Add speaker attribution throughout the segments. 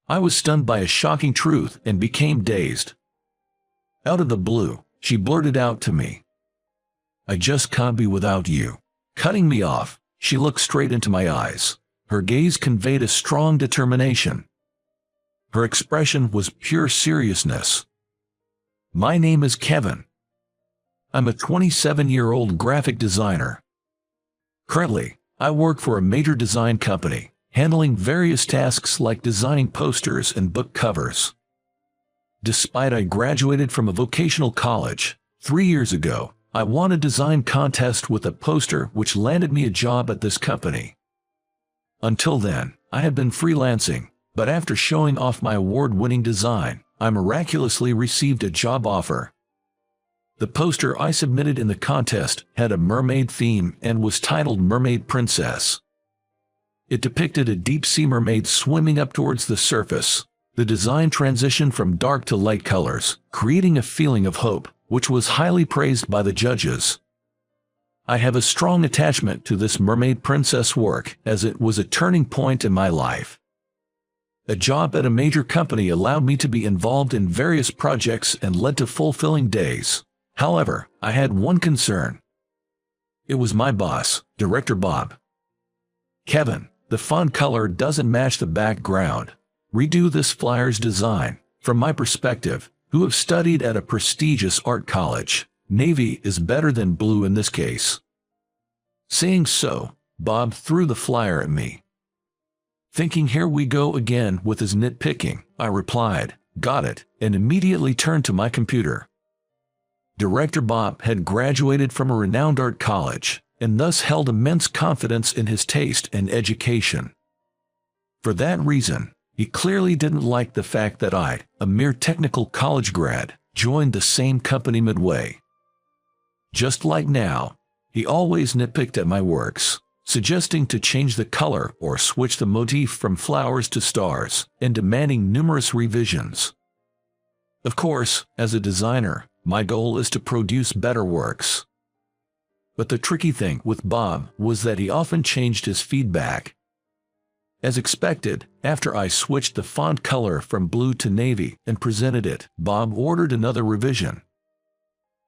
Speaker 1: I was stunned by a shocking truth and became dazed. Out of the blue, she blurted out to me, "I just can't be without you." Cutting me off, she looked straight into my eyes. Her gaze conveyed a strong determination. Her expression was pure seriousness. "My name is Kevin. I'm a 27-year-old graphic designer. Currently, I work for a major design company, handling various tasks like designing posters and book covers. Despite I graduated from a vocational college 3 years ago, I won a design contest with a poster which landed me a job at this company. Until then, I had been freelancing, but after showing off my award-winning design, I miraculously received a job offer. The poster I submitted in the contest had a mermaid theme and was titled Mermaid Princess. It depicted a deep-sea mermaid swimming up towards the surface. The design transitioned from dark to light colors, creating a feeling of hope, which was highly praised by the judges. I have a strong attachment to this Mermaid Princess work as it was a turning point in my life. A job at a major company allowed me to be involved in various projects and led to fulfilling days. However, I had one concern. It was my boss, Director Bob. "Kevin, the font color doesn't match the background. Redo this flyer's design. From my perspective, who have studied at a prestigious art college, navy is better than blue in this case." Saying so, Bob threw the flyer at me. Thinking here we go again with his nitpicking, I replied, "Got it," and immediately turned to my computer. Director Bob had graduated from a renowned art college, and thus held immense confidence in his taste and education. For that reason, he clearly didn't like the fact that I, a mere technical college grad, joined the same company midway. Just like now, he always nitpicked at my works, suggesting to change the color or switch the motif from flowers to stars, and demanding numerous revisions. Of course, as a designer, my goal is to produce better works. But the tricky thing with Bob was that he often changed his feedback. As expected, after I switched the font color from blue to navy and presented it, Bob ordered another revision.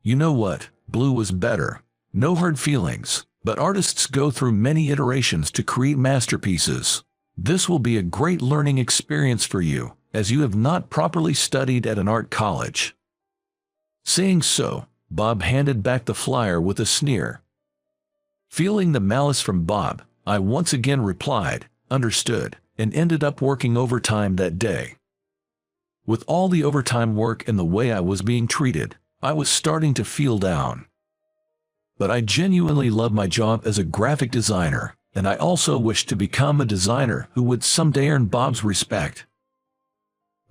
Speaker 1: You know what? Blue was better. No hard feelings, but artists go through many iterations to create masterpieces. This will be a great learning experience for you, as you have not properly studied at an art college. Saying so, Bob handed back the flyer with a sneer. Feeling the malice from Bob, I once again replied, "Understood," and ended up working overtime that day. With all the overtime work and the way I was being treated, I was starting to feel down. But I genuinely love my job as a graphic designer, and I also wish to become a designer who would someday earn Bob's respect.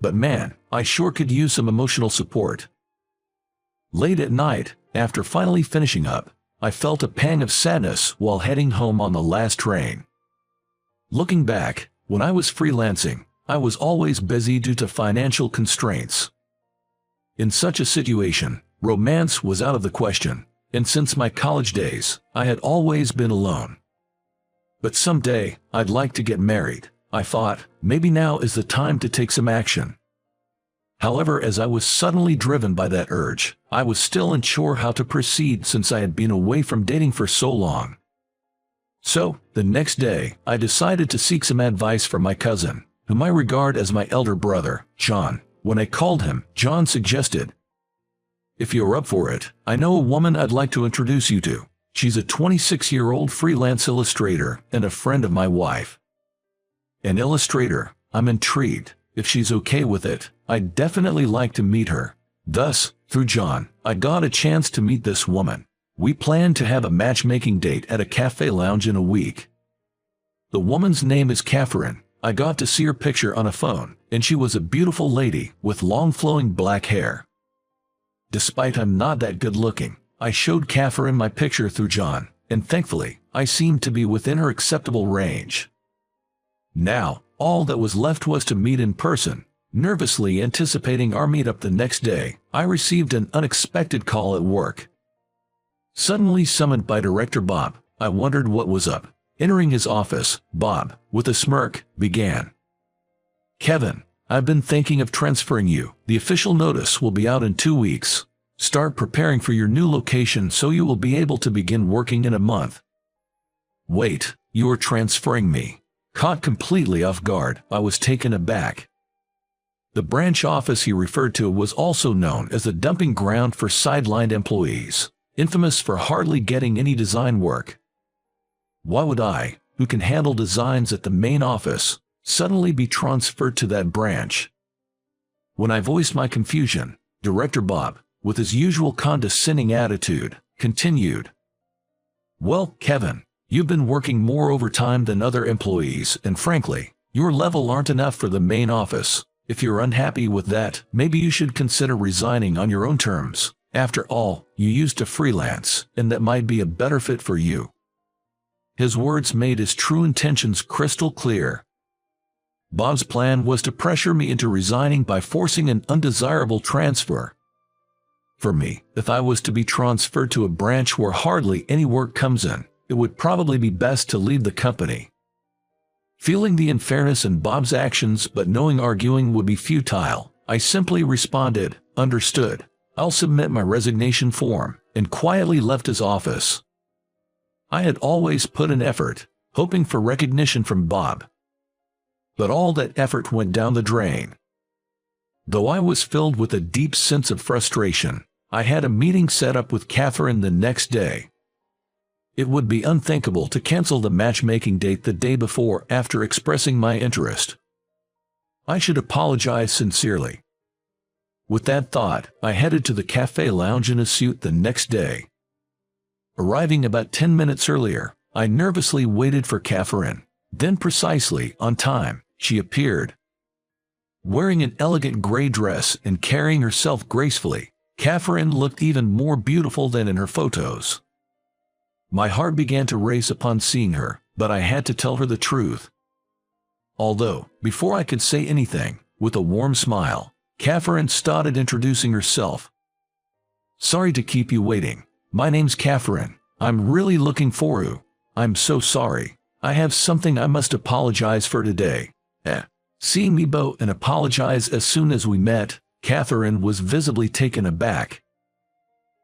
Speaker 1: But man, I sure could use some emotional support. Late at night, after finally finishing up, I felt a pang of sadness while heading home on the last train. Looking back, when I was freelancing, I was always busy due to financial constraints. In such a situation, romance was out of the question, and since my college days, I had always been alone. But someday, I'd like to get married. I thought, maybe now is the time to take some action. However, as I was suddenly driven by that urge, I was still unsure how to proceed since I had been away from dating for so long. So, the next day, I decided to seek some advice from my cousin, whom I regard as my elder brother, John. When I called him, John suggested, "If you're up for it, I know a woman I'd like to introduce you to. She's a 26-year-old freelance illustrator and a friend of my wife." An illustrator? I'm intrigued. If she's okay with it, I'd definitely like to meet her. Thus, through John, I got a chance to meet this woman. We planned to have a matchmaking date at a cafe lounge in a week. The woman's name is Catherine. I got to see her picture on a phone, and she was a beautiful lady with long flowing black hair. Despite I'm not that good looking, I showed Catherine my picture through John, and thankfully, I seemed to be within her acceptable range. Now, all that was left was to meet in person. Nervously anticipating our meetup the next day, I received an unexpected call at work. Suddenly summoned by Director Bob, I wondered what was up. Entering his office, Bob, with a smirk, began. "Kevin, I've been thinking of transferring you. The official notice will be out in 2 weeks. Start preparing for your new location so you will be able to begin working in a month." "Wait, you are transferring me?" Caught completely off guard, I was taken aback. The branch office he referred to was also known as the dumping ground for sidelined employees, infamous for hardly getting any design work. Why would I, who can handle designs at the main office, suddenly be transferred to that branch? When I voiced my confusion, Director Bob, with his usual condescending attitude, continued, "Well, Kevin, you've been working more overtime than other employees, and frankly, your level aren't enough for the main office. If you're unhappy with that, maybe you should consider resigning on your own terms. After all, you used to freelance, and that might be a better fit for you." His words made his true intentions crystal clear. Bob's plan was to pressure me into resigning by forcing an undesirable transfer. For me, if I was to be transferred to a branch where hardly any work comes in, it would probably be best to leave the company. Feeling the unfairness in Bob's actions but knowing arguing would be futile, I simply responded, "Understood. I'll submit my resignation form," and quietly left his office. I had always put in effort, hoping for recognition from Bob. But all that effort went down the drain. Though I was filled with a deep sense of frustration, I had a meeting set up with Catherine the next day. It would be unthinkable to cancel the matchmaking date the day before after expressing my interest. I should apologize sincerely. With that thought, I headed to the cafe lounge in a suit the next day. Arriving about 10 minutes earlier, I nervously waited for Catherine. Then precisely on time, she appeared. Wearing an elegant gray dress and carrying herself gracefully, Catherine looked even more beautiful than in her photos. My heart began to race upon seeing her, but I had to tell her the truth. Although, before I could say anything, with a warm smile, Catherine started introducing herself. "Sorry to keep you waiting. My name's Catherine. I'm really looking for you. I'm so sorry. I have something I must apologize for today." Seeing me bow and apologize as soon as we met, Catherine was visibly taken aback.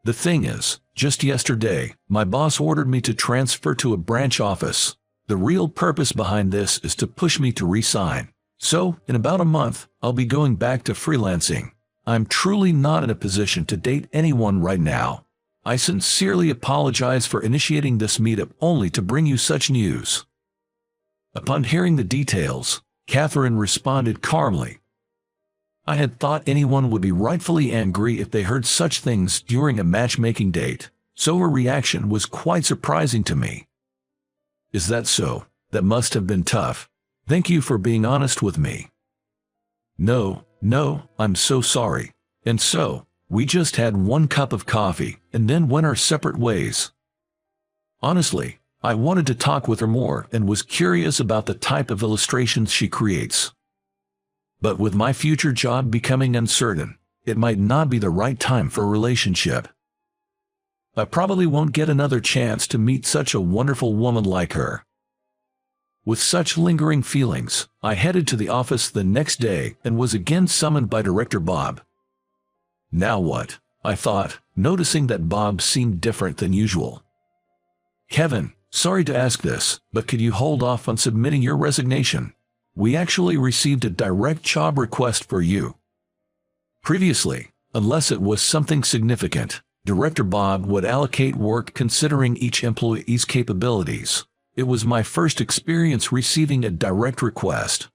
Speaker 1: "The thing is, just yesterday, my boss ordered me to transfer to a branch office. The real purpose behind this is to push me to resign. So, in about a month, I'll be going back to freelancing. I'm truly not in a position to date anyone right now. I sincerely apologize for initiating this meetup only to bring you such news." Upon hearing the details, Catherine responded calmly. I had thought anyone would be rightfully angry if they heard such things during a matchmaking date, so her reaction was quite surprising to me. "Is that so? That must have been tough. Thank you for being honest with me." No, I'm so sorry." And so, we just had one cup of coffee and then went our separate ways. Honestly, I wanted to talk with her more and was curious about the type of illustrations she creates. But with my future job becoming uncertain, it might not be the right time for a relationship. I probably won't get another chance to meet such a wonderful woman like her. With such lingering feelings, I headed to the office the next day and was again summoned by Director Bob. Now what? I thought, noticing that Bob seemed different than usual. "Kevin, sorry to ask this, but could you hold off on submitting your resignation? We actually received a direct job request for you." Previously, unless it was something significant, Director Bob would allocate work considering each employee's capabilities. It was my first experience receiving a direct request.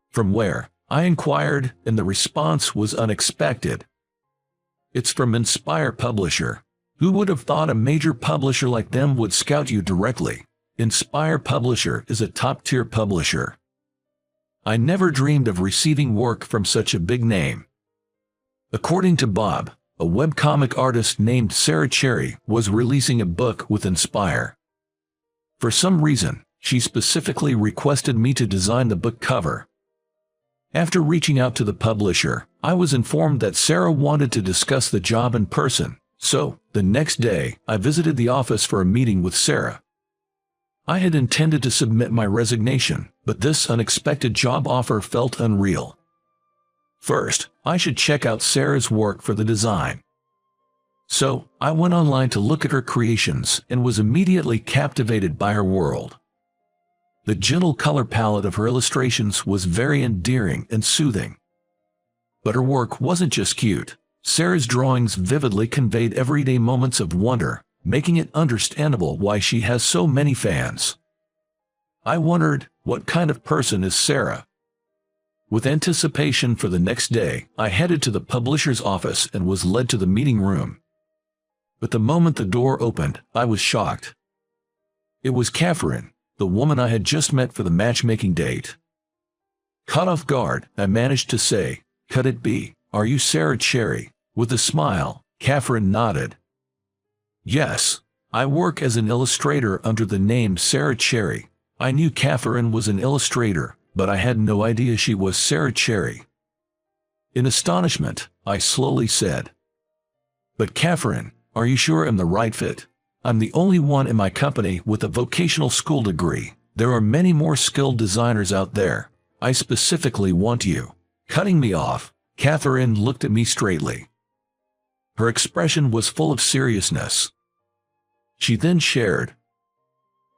Speaker 1: "From where?" I inquired, and the response was unexpected. "It's from Inspire Publisher. Who would have thought a major publisher like them would scout you directly? Inspire Publisher is a top-tier publisher. I never dreamed of receiving work from such a big name." According to Bob, a webcomic artist named Sarah Cherry was releasing a book with Inspire. For some reason, she specifically requested me to design the book cover. After reaching out to the publisher, I was informed that Sarah wanted to discuss the job in person, so, the next day, I visited the office for a meeting with Sarah. I had intended to submit my resignation, but this unexpected job offer felt unreal. First, I should check out Sarah's work for the design. So, I went online to look at her creations and was immediately captivated by her world. The gentle color palette of her illustrations was very endearing and soothing. But her work wasn't just cute. Sarah's drawings vividly conveyed everyday moments of wonder, making it understandable why she has so many fans. I wondered, what kind of person is Sarah? With anticipation for the next day, I headed to the publisher's office and was led to the meeting room. But the moment the door opened, I was shocked. It was Catherine, the woman I had just met for the matchmaking date. Caught off guard, I managed to say, "Could it be, are you Sarah Cherry?" With a smile, Catherine nodded. "Yes, I work as an illustrator under the name Sarah Cherry." I knew Catherine was an illustrator, but I had no idea she was Sarah Cherry. In astonishment, I slowly said, "But Catherine, are you sure I'm the right fit? I'm the only one in my company with a vocational school degree. There are many more skilled designers out there. I specifically want you." Cutting me off, Catherine looked at me straightly. Her expression was full of seriousness. She then shared,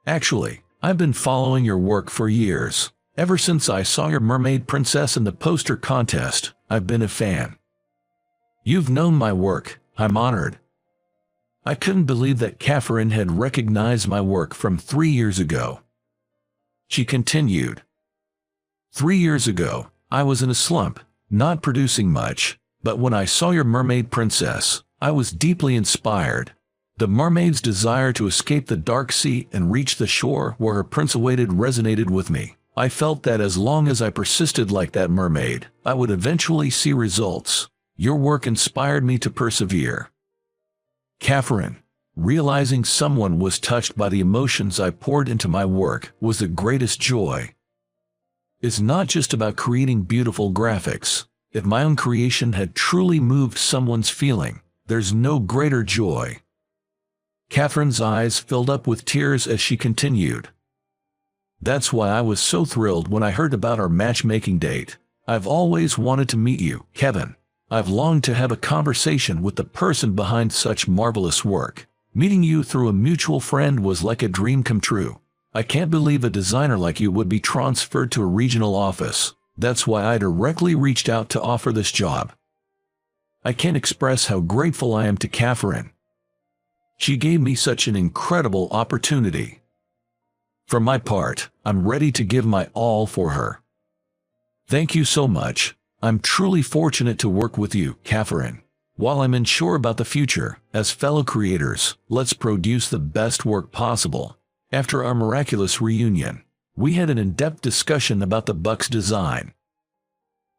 Speaker 1: "Actually, I've been following your work for years. Ever since I saw your mermaid princess in the poster contest, I've been a fan. You've known my work. I'm honored." I couldn't believe that Catherine had recognized my work from 3 years ago. She continued, "3 years ago, I was in a slump, not producing much, but when I saw your mermaid princess, I was deeply inspired. The mermaid's desire to escape the dark sea and reach the shore where her prince awaited resonated with me. I felt that as long as I persisted like that mermaid, I would eventually see results. Your work inspired me to persevere." Catherine, realizing someone was touched by the emotions I poured into my work, was the greatest joy. It's not just about creating beautiful graphics. If my own creation had truly moved someone's feeling, there's no greater joy. Catherine's eyes filled up with tears as she continued, "That's why I was so thrilled when I heard about our matchmaking date. I've always wanted to meet you, Kevin. I've longed to have a conversation with the person behind such marvelous work. Meeting you through a mutual friend was like a dream come true. I can't believe a designer like you would be transferred to a regional office. That's why I directly reached out to offer this job." I can't express how grateful I am to Catherine. She gave me such an incredible opportunity. For my part, I'm ready to give my all for her. Thank you so much. I'm truly fortunate to work with you, Catherine. While I'm unsure about the future, as fellow creators, let's produce the best work possible. After our miraculous reunion, we had an in-depth discussion about the book's design.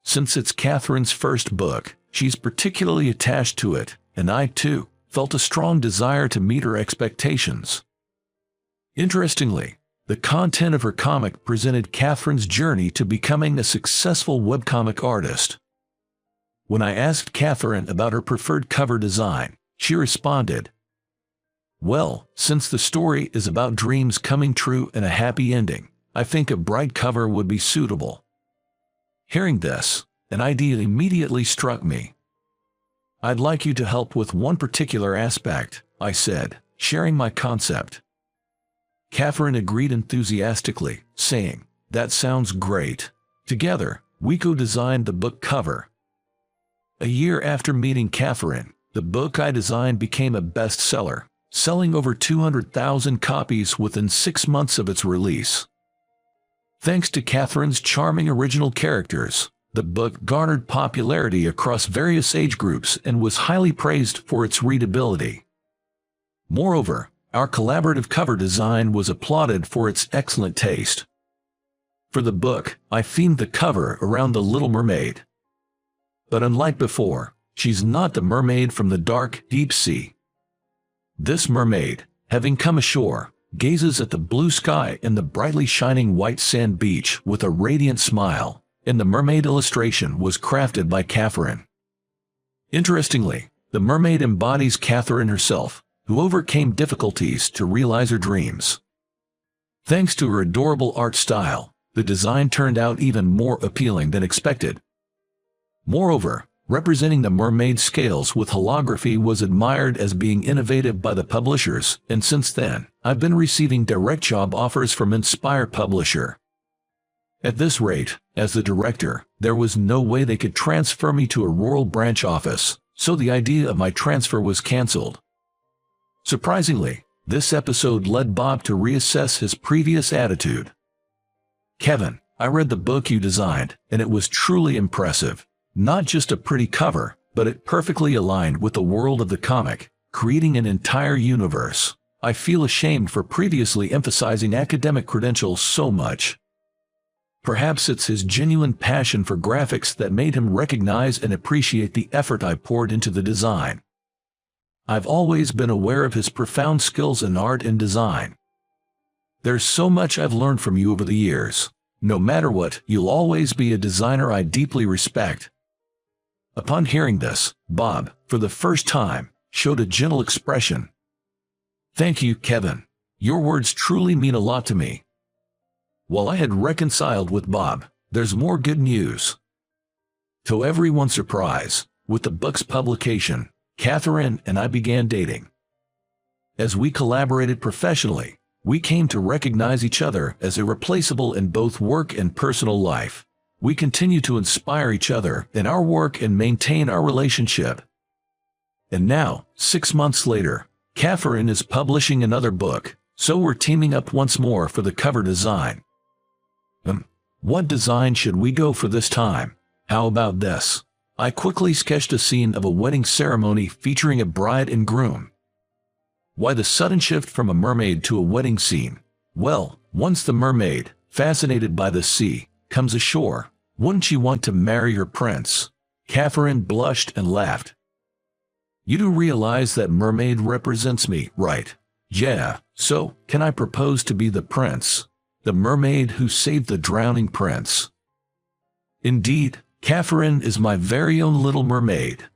Speaker 1: Since it's Catherine's first book, she's particularly attached to it, and I, too, felt a strong desire to meet her expectations. Interestingly, the content of her comic presented Catherine's journey to becoming a successful webcomic artist. When I asked Catherine about her preferred cover design, she responded, "Well, since the story is about dreams coming true and a happy ending, I think a bright cover would be suitable." Hearing this, an idea immediately struck me. "I'd like you to help with one particular aspect," I said, sharing my concept. Catherine agreed enthusiastically, saying, "That sounds great." Together, we co-designed the book cover. A year after meeting Catherine, the book I designed became a bestseller, selling over 200,000 copies within 6 months of its release. Thanks to Catherine's charming original characters, the book garnered popularity across various age groups and was highly praised for its readability. Moreover, our collaborative cover design was applauded for its excellent taste. For the book, I themed the cover around the Little Mermaid. But unlike before, she's not the mermaid from the dark, deep sea. This mermaid, having come ashore, gazes at the blue sky and the brightly shining white sand beach with a radiant smile, and the mermaid illustration was crafted by Catherine. Interestingly, the mermaid embodies Catherine herself, who overcame difficulties to realize her dreams. Thanks to her adorable art style, the design turned out even more appealing than expected. Moreover, representing the mermaid scales with holography was admired as being innovative by the publishers, and since then, I've been receiving direct job offers from Inspire Publisher. At this rate, as the director, there was no way they could transfer me to a rural branch office, so the idea of my transfer was cancelled. Surprisingly, this episode led Bob to reassess his previous attitude. "Kevin, I read the book you designed, and it was truly impressive. Not just a pretty cover, but it perfectly aligned with the world of the comic, creating an entire universe. I feel ashamed for previously emphasizing academic credentials so much." Perhaps it's his genuine passion for graphics that made him recognize and appreciate the effort I poured into the design. I've always been aware of his profound skills in art and design. "There's so much I've learned from you over the years. No matter what, you'll always be a designer I deeply respect." Upon hearing this, Bob, for the first time, showed a gentle expression. "Thank you, Kevin. Your words truly mean a lot to me." While I had reconciled with Bob, there's more good news. To everyone's surprise, with the book's publication, Catherine and I began dating. As we collaborated professionally, we came to recognize each other as irreplaceable in both work and personal life. We continue to inspire each other in our work and maintain our relationship. And now, 6 months later, Catherine is publishing another book, so we're teaming up once more for the cover design. What design should we go for this time? How about this? I quickly sketched a scene of a wedding ceremony featuring a bride and groom. Why the sudden shift from a mermaid to a wedding scene? Well, once the mermaid, fascinated by the sea, comes ashore, wouldn't she want to marry her prince? Catherine blushed and laughed. "You do realize that mermaid represents me, right?" "Yeah, so, can I propose to be the prince? The mermaid who saved the drowning prince?" "Indeed, Catherine is my very own little mermaid."